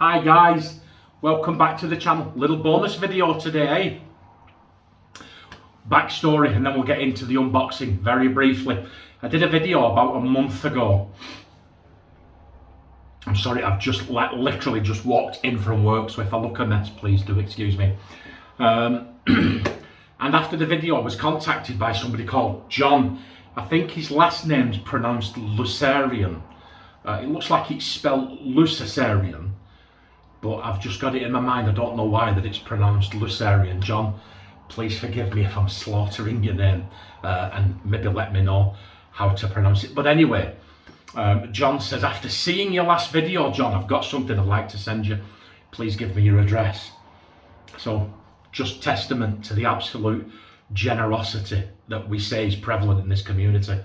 Hi guys, welcome back to the channel. Little bonus video today, backstory, and then we'll get into the unboxing very briefly. I did a video about a month ago. I'm sorry, I've just literally just walked in from work, so if I look a mess, please do excuse me. And after the video, I was contacted by somebody called John. I think his last name's pronounced Lucerian. It looks like it's spelled Lucerian, but I've just got it in my mind, I don't know why, that it's pronounced Lucerian. John, please forgive me if I'm slaughtering your name, and maybe let me know how to pronounce it. But anyway, John says, after seeing your last video, John, I've got something I'd like to send you. Please give me your address. So, just testament to the absolute generosity that we say is prevalent in this community.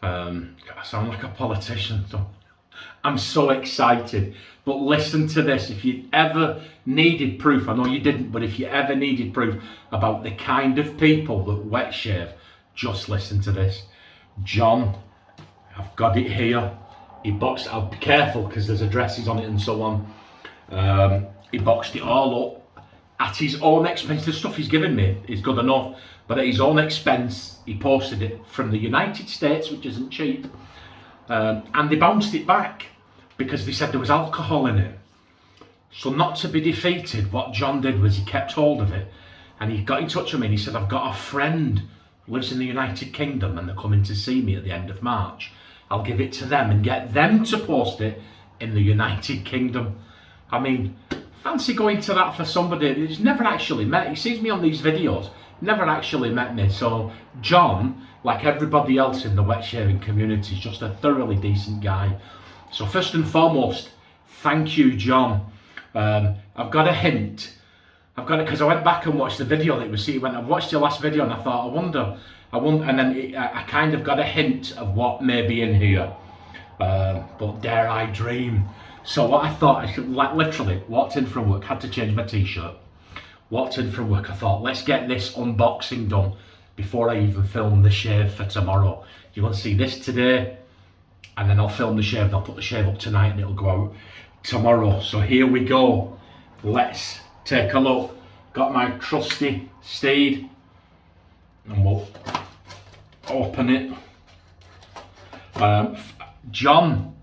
I sound like a politician, so I'm so excited. But listen to this, if you ever needed proof, I know you didn't, but if you ever needed proof about the kind of people that wet shave, just listen to this. John, I've got it here. He boxed it, I'll be careful because there's addresses on it and so on. He boxed it all up at his own expense. The stuff he's given me is good enough, but at his own expense, he posted it from the United States, which isn't cheap. And they bounced it back because they said there was alcohol in it. So not to be defeated, what John did was he kept hold of it and he got in touch with me and he said, I've got a friend who lives in the United Kingdom and they're coming to see me at the end of March. I'll give it to them and get them to post it in the United Kingdom. I mean, fancy going to that for somebody who's never actually met. He sees me on these videos, never actually met me. So John, like everybody else in the wet shaving community, is just a thoroughly decent guy. So first and foremost, thank you, John. I've got a hint. I've got it because I went back and watched the video that was seen. I've watched your last video and I thought, I wonder, and then I kind of got a hint of what may be in here. But dare I dream. So what I thought, I should, like, literally walked in from work, had to change my t-shirt. Walked in from work, I thought, let's get this unboxing done before I even film the shave for tomorrow. You want to see this today, and then I'll film the shave and I'll put the shave up tonight and it'll go out tomorrow. So here we go. Let's take a look. Got my trusty steed and we'll open it. John,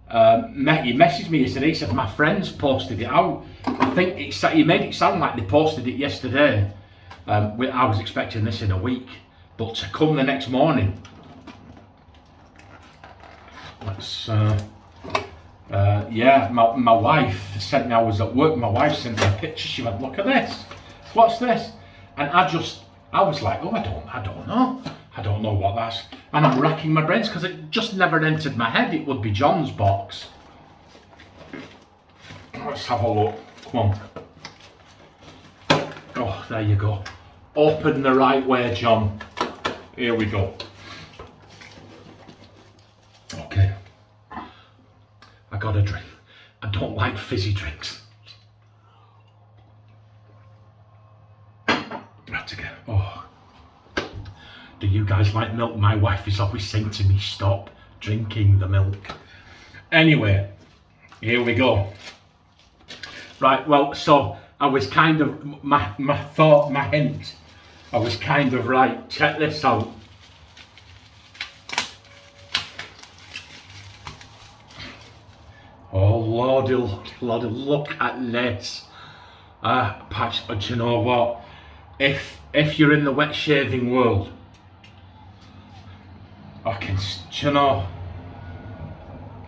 he messaged me yesterday. He said my friends posted it out. I think he made it sound like they posted it yesterday. I was expecting this in a week, but to come the next morning. Let's yeah, my wife sent me, I was at work, my wife sent me a picture. She went, look at this, what's this? And I was like, oh, I don't know what that's. And I'm racking my brains because it just never entered my head it would be John's box. Let's have a look, come on. Oh, there you go. Open the right way, John. Here we go. Okay. I got a drink. I don't like fizzy drinks. Right again. Oh. Do you guys like milk? My wife is always saying to me, stop drinking the milk. Anyway, here we go. Right, well, so I was kind of, my hint, I was kind of right. Check this out. Oh, lordy, look at this. Patch, do you know what? If you're in the wet shaving world, you know,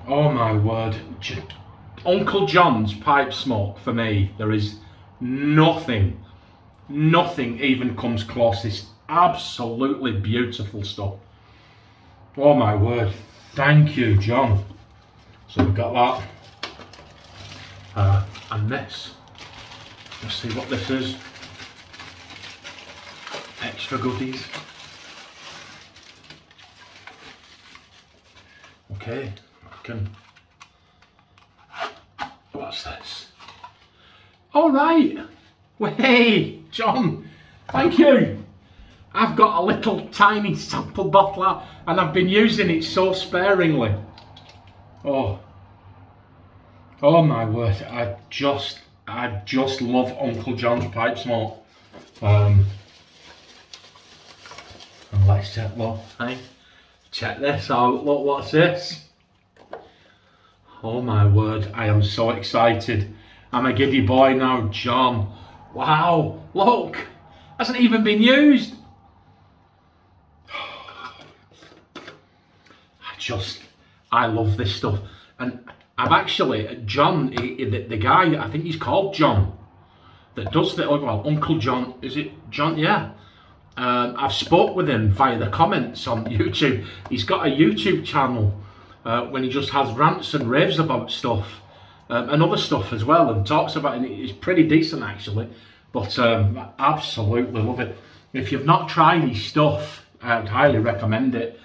oh my word, Uncle John's pipe smoke for me, there is nothing even comes close. It's absolutely beautiful stuff. Oh my word, thank you, John. So we've got that, and this, let's see what this is, extra goodies. Okay, what's this? All right, well, hey, John, thank you. I've got a little tiny sample bottle and I've been using it so sparingly. Oh, Oh my word, I just love Uncle John's pipe smoke. And let's check, look, hey, check this out, look, what's this? Oh my word, I am so excited. I'm a giddy boy now, John. Wow, look, hasn't even been used. I love this stuff. And I've actually, John, the guy, I think he's called John, that does the, well, Uncle John, is it John? Yeah. I've spoke with him via the comments on YouTube. He's got a YouTube channel when he just has rants and raves about stuff and other stuff as well, and talks about it. It's pretty decent actually, but I absolutely love it. If you've not tried his stuff, I'd highly recommend it.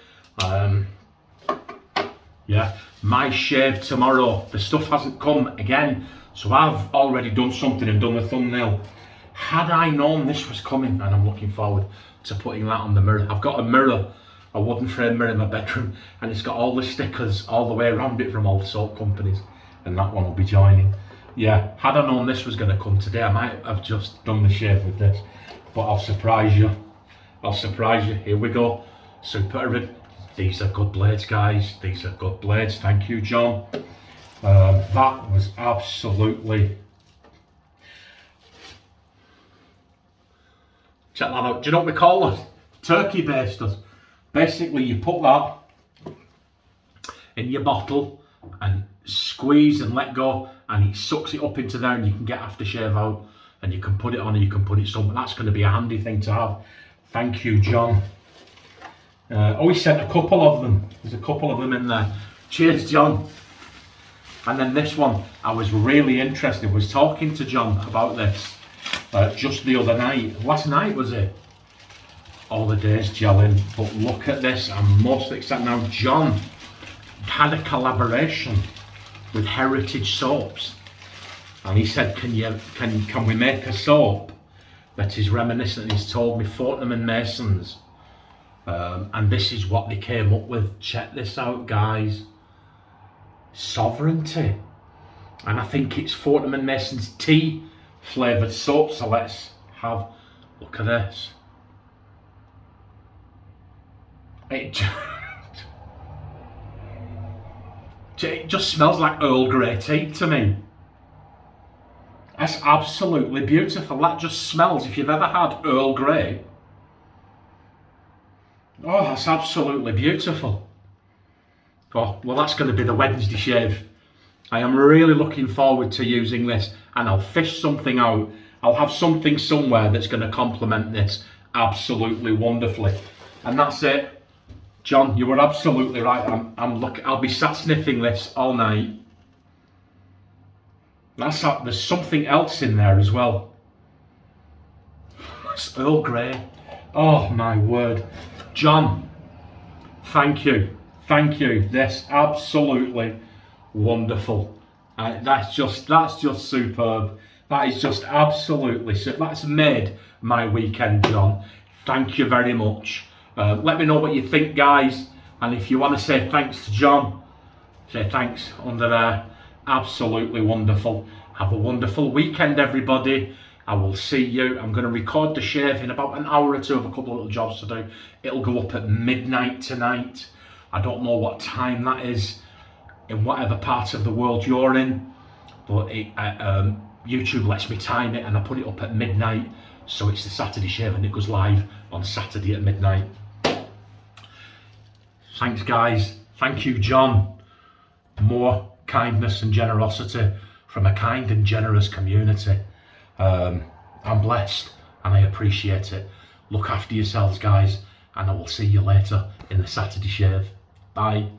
Yeah, my shave tomorrow. The stuff hasn't come again, so I've already done something and done the thumbnail. Had I known this was coming, and I'm looking forward to putting that on the mirror. I've got a mirror, a wooden frame mirror in my bedroom, and it's got all the stickers all the way around it from all the soap companies, and that one will be joining. Yeah, had I known this was going to come today, I might have just done the shave with this, but I'll surprise you. I'll surprise you. Here we go. Super. These are good blades, guys. These are good blades. Thank you, John. That was absolutely... Check that out. Do you know what we call it? Turkey basters. Basically, you put that in your bottle and squeeze and let go, and it sucks it up into there, and you can get aftershave out, and you can put it on, and you can put it somewhere. That's going to be a handy thing to have. Thank you, John. Oh, he sent a couple of them. There's a couple of them in there. Cheers, John. And then this one, I was really interested. Was talking to John about this just the other night. Last night was it? All the days gelling. But look at this. I'm most excited now. John had a collaboration with Heritage Soaps, and he said, "Can we make a soap that is reminiscent?" He's told me Fortnum and Mason's. And this is what they came up with. Check this out, guys. Sovereignty. And I think it's Fortnum and Mason's tea flavoured soap. So let's have, look at this. It just smells like Earl Grey tea to me. That's absolutely beautiful. That just smells, if you've ever had Earl Grey, oh, that's absolutely beautiful. Oh, well, that's going to be the Wednesday shave. I am really looking forward to using this, and I'll fish something out. I'll have something somewhere that's going to complement this absolutely wonderfully. And that's it. John, you were absolutely right. I'll be sat sniffing this all night. There's something else in there as well. It's Earl Grey. Oh my word. John, thank you. Thank you. That's absolutely wonderful. That's just superb. That is just absolutely superb. That's made my weekend, John. Thank you very much. Let me know what you think, guys. And if you want to say thanks to John, say thanks under there. Absolutely wonderful. Have a wonderful weekend, everybody. I will see you. I'm going to record the shave in about an hour or two. Of a couple of little jobs to do. It'll go up at midnight tonight. I don't know what time that is in whatever part of the world you're in, but YouTube lets me time it, and I put it up at midnight, so it's the Saturday shave, and it goes live on Saturday at midnight. Thanks, guys. Thank you, John. More kindness and generosity from a kind and generous community. I'm blessed and I appreciate it. Look after yourselves, guys, and I will see you later in the Saturday shave. Bye.